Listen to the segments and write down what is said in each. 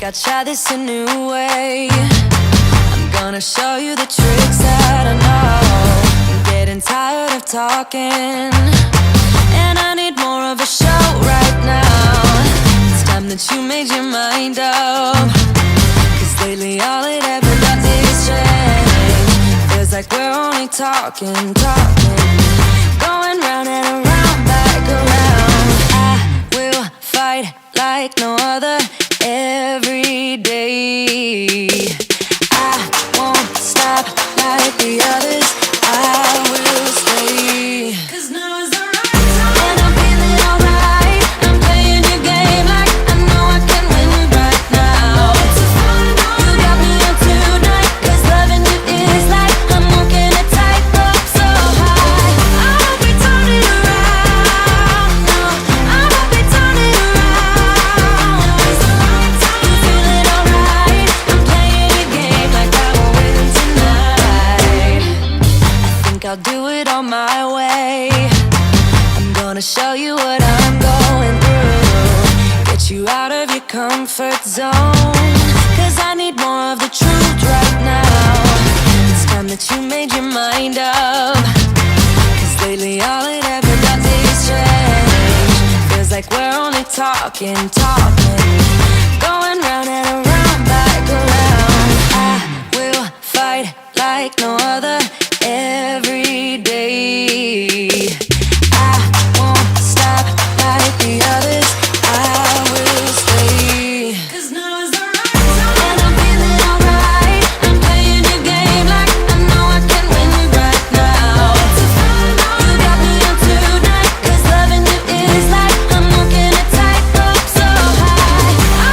I'll try this a new way. I'm gonna show you the tricks that I know. I'm getting tired of talking, and I need more of a show right now. It's time that you made your mind up, 'cause lately all it ever does is change. Feels like we're only talking, going round and around, back around. I will fight like no other every day. I won't stop like the others. I will stay, 'cause now is the right time, and I'm feeling alright. I'm playing your game like I know I can win right now. You got me on tonight, 'cause loving you is like I'm walking a tightrope so high. I won't be turning around, no, I won't be turning around. It's the right time. You feeling alright? I'm playing your game like I will win tonight. I think I'll do it on my way. I'm gonna show you what I'm going through, get you out of your comfort zone, 'cause I need more of the truth right now. It's time that you made your mind up, 'cause lately all it ever does is change. Feels like we're only talking, going round and around, back around. I will fight like no other every day. I won't stop like the others. I will stay, 'cause now is the right time, and I'm feeling alright. I'm playing your game like I know I can win right now. You got me on tonight, 'cause loving you is like I'm walking a tightrope so high. I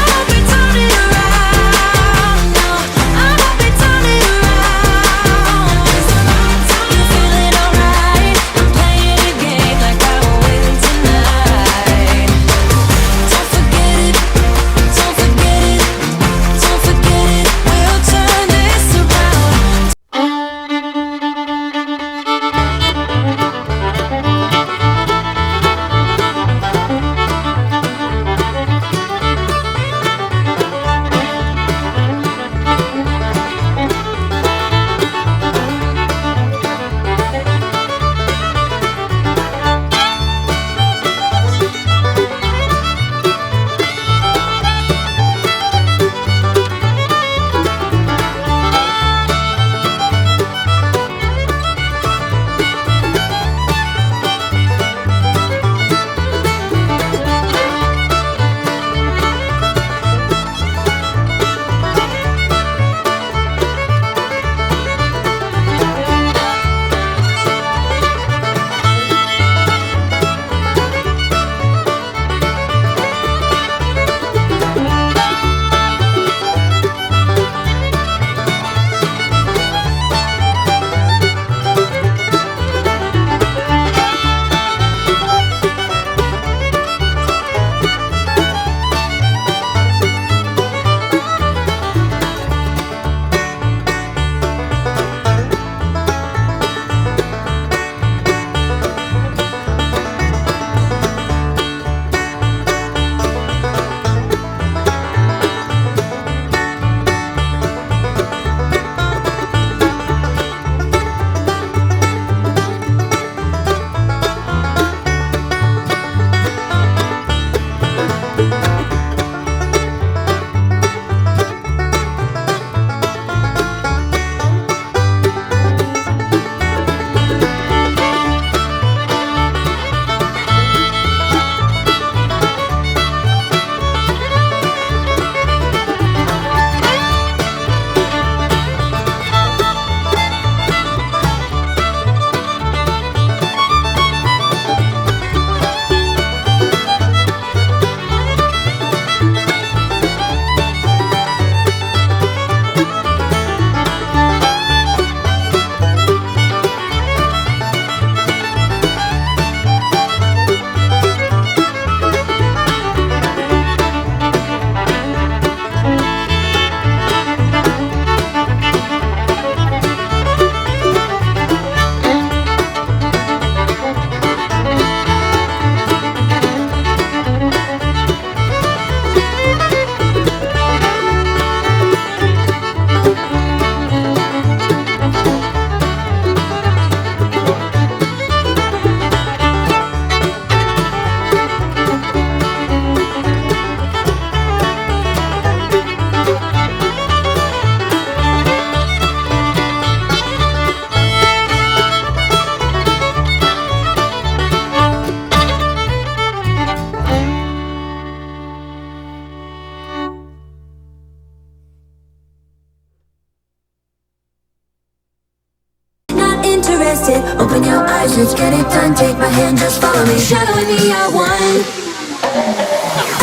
let's get it done. Take my hand, just follow me. Shadowing me, I won.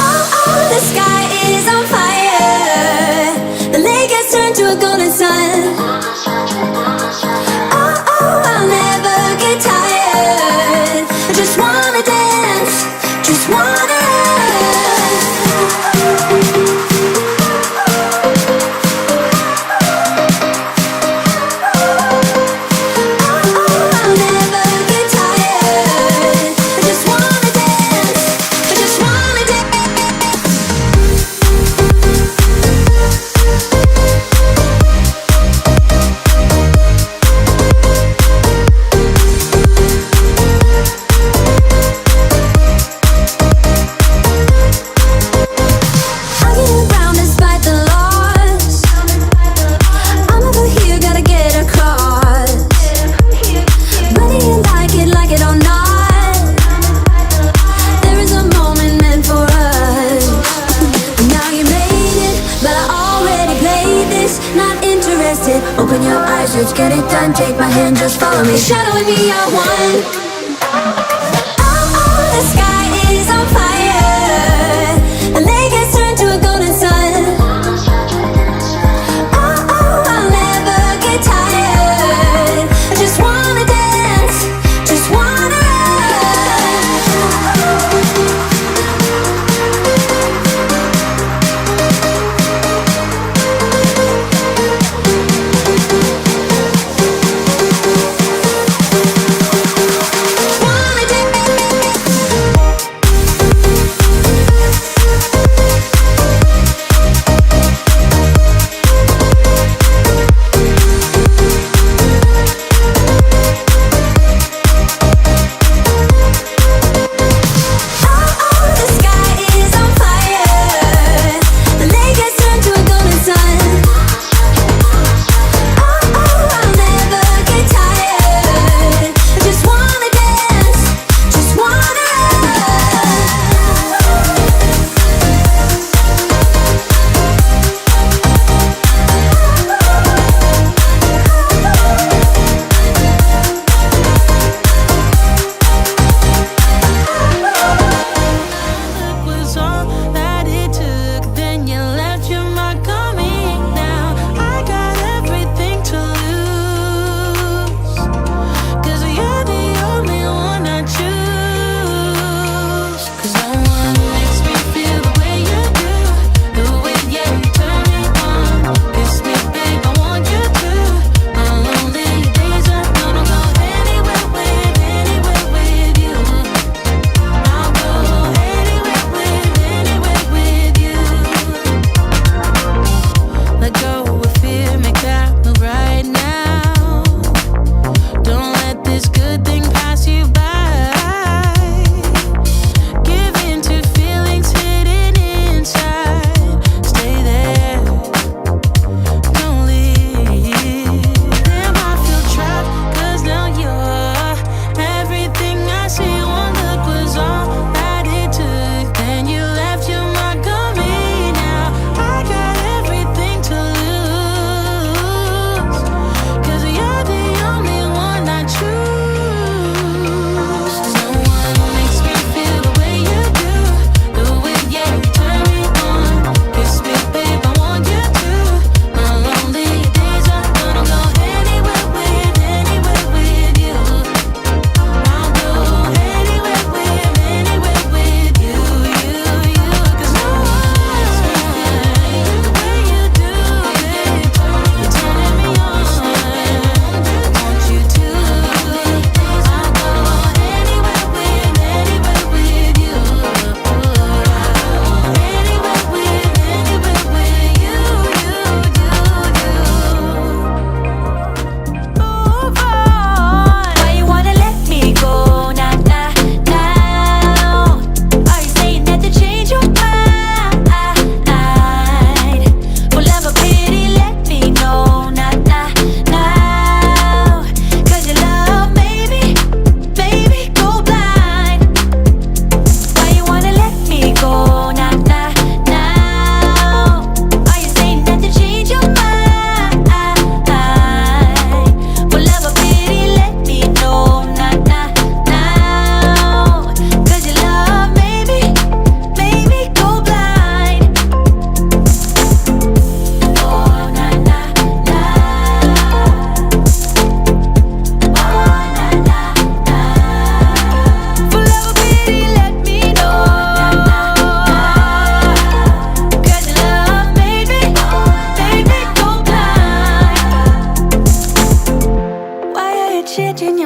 Oh, oh, the sky is on fire. The lake has turned to a golden sun. Oh, oh, I'll never get tired. I just wanna dance, just wanna open your eyes, let's get it done. Take my hand, just follow me. Shadowing me, I won. Oh, oh, the sky is on fire. The lake has turned to a golden sun. Oh, oh, I'll never get tired. I just wanna dance, just wanna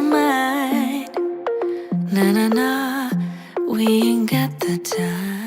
your mind. Nah, nah, nah, we ain't got the time.